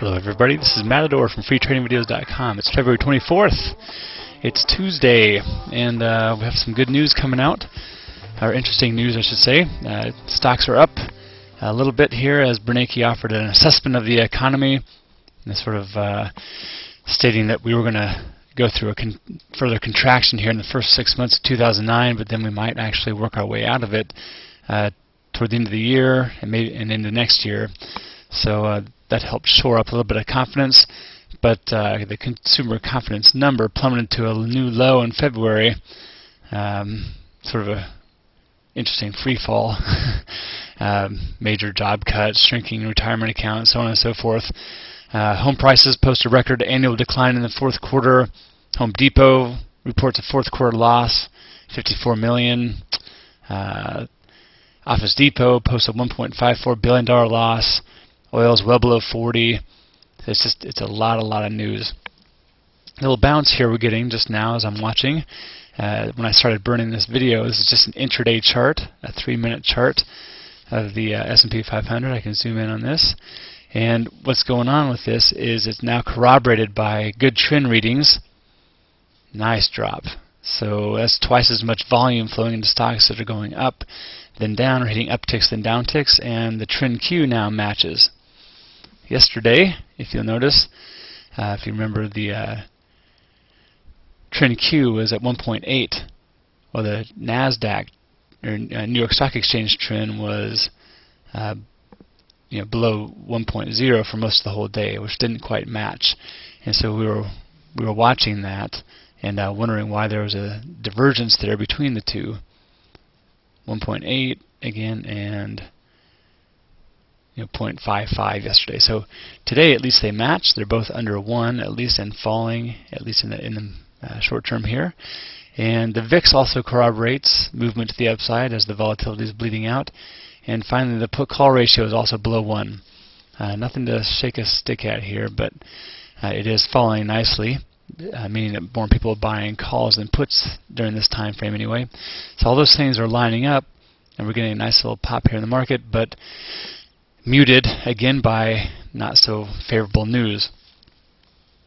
Hello everybody, this is Matador from freetradingvideos.com. It's February 24th. It's Tuesday, and we have some good news coming out. Or interesting news, I should say. Stocks are up a little bit here as Bernanke offered an assessment of the economy, and sort of stating that we were going to go through a further contraction here in the first 6 months of 2009, but then we might actually work our way out of it toward the end of the year and maybe into next year. So that helped shore up a little bit of confidence, but the consumer confidence number plummeted to a new low in February. Sort of a interesting free fall. Major job cuts, shrinking retirement accounts, so on and so forth. Home prices post a record annual decline in the fourth quarter. Home Depot reports a fourth quarter loss, $54 million. Office Depot posts a $1.54 billion loss. Oil's well below 40. It's a lot of news. The little bounce here we're getting just now as I'm watching. When I started burning this video, this is just an intraday chart, a 3-minute chart of the S&P 500. I can zoom in on this. And what's going on with this is it's now corroborated by good trend readings. Nice drop. So that's twice as much volume flowing into stocks that are going up, then down, or hitting upticks, then downticks, and the trend Q now matches. Yesterday, if you'll notice, if you remember, the trend Q was at 1.8, while the NASDAQ, or New York Stock Exchange trend was below 1.0 for most of the whole day, which didn't quite match. And so we were watching that and wondering why there was a divergence there between the two. 1.8 again, and 0.55 yesterday. So today, at least they match. They're both under 1, at least, and falling, at least in the short term here. And the VIX also corroborates movement to the upside as the volatility is bleeding out. And finally, the put-call ratio is also below 1. Nothing to shake a stick at here, but it is falling nicely, meaning that more people are buying calls than puts during this time frame anyway. So all those things are lining up, and we're getting a nice little pop here in the market, but muted again by not so favorable news.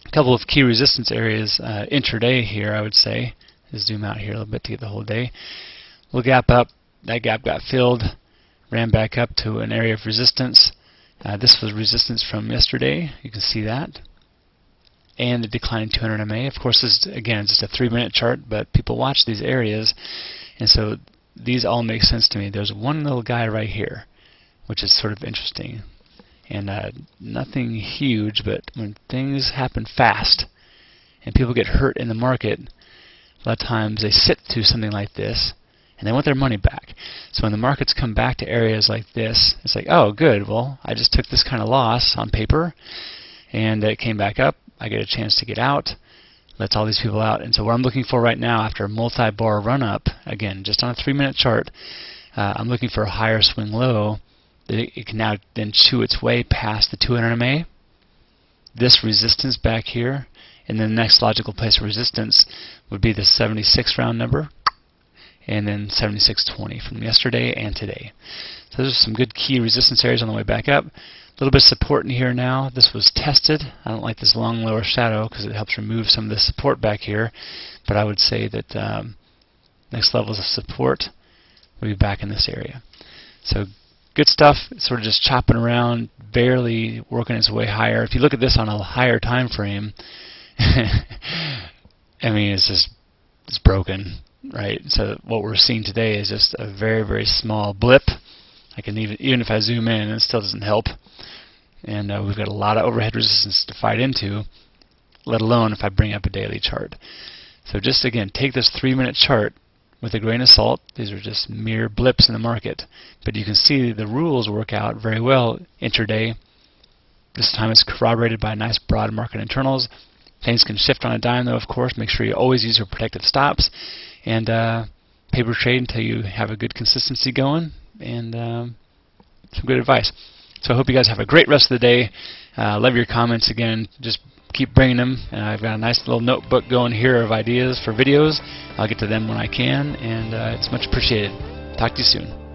A couple of key resistance areas intraday here, I would say. Just zoom out here a little bit to get the whole day. Little gap up. That gap got filled, ran back up to an area of resistance. This was resistance from yesterday. You can see that. And the declining 200 MA. Of course, this is, again, just a 3-minute chart, but people watch these areas, and so these all make sense to me. There's one little guy right here, which is sort of interesting. And nothing huge, but when things happen fast and people get hurt in the market, a lot of times they sit through something like this and they want their money back. So when the markets come back to areas like this, it's like, oh, good, well, I just took this kind of loss on paper and it came back up. I get a chance to get out. Lets all these people out. And so what I'm looking for right now after a multi-bar run-up, again, just on a 3-minute chart, I'm looking for a higher swing low. It can now then chew its way past the 200 MA, this resistance back here, and then the next logical place of resistance would be the 76 round number, and then 76.20 from yesterday and today. So those are some good key resistance areas on the way back up. A little bit of support in here now. This was tested. I don't like this long lower shadow because it helps remove some of the support back here, but I would say that next levels of support will be back in this area. So good stuff. It's sort of just chopping around, barely working its way higher. If you look at this on a higher time frame, I mean, it's broken, right? So what we're seeing today is just a very small blip. I can even if I zoom in, it still doesn't help. And we've got a lot of overhead resistance to fight into, let alone if I bring up a daily chart. So just again, take this 3-minute chart with a grain of salt. These are just mere blips in the market. But you can see the rules work out very well intraday. This time it's corroborated by nice broad market internals. Things can shift on a dime though, of course. Make sure you always use your protective stops. And paper trade until you have a good consistency going. And some good advice. So I hope you guys have a great rest of the day. Love your comments again. Just keep bringing them. I've got a nice little notebook going here of ideas for videos. I'll get to them when I can, and it's much appreciated. Talk to you soon.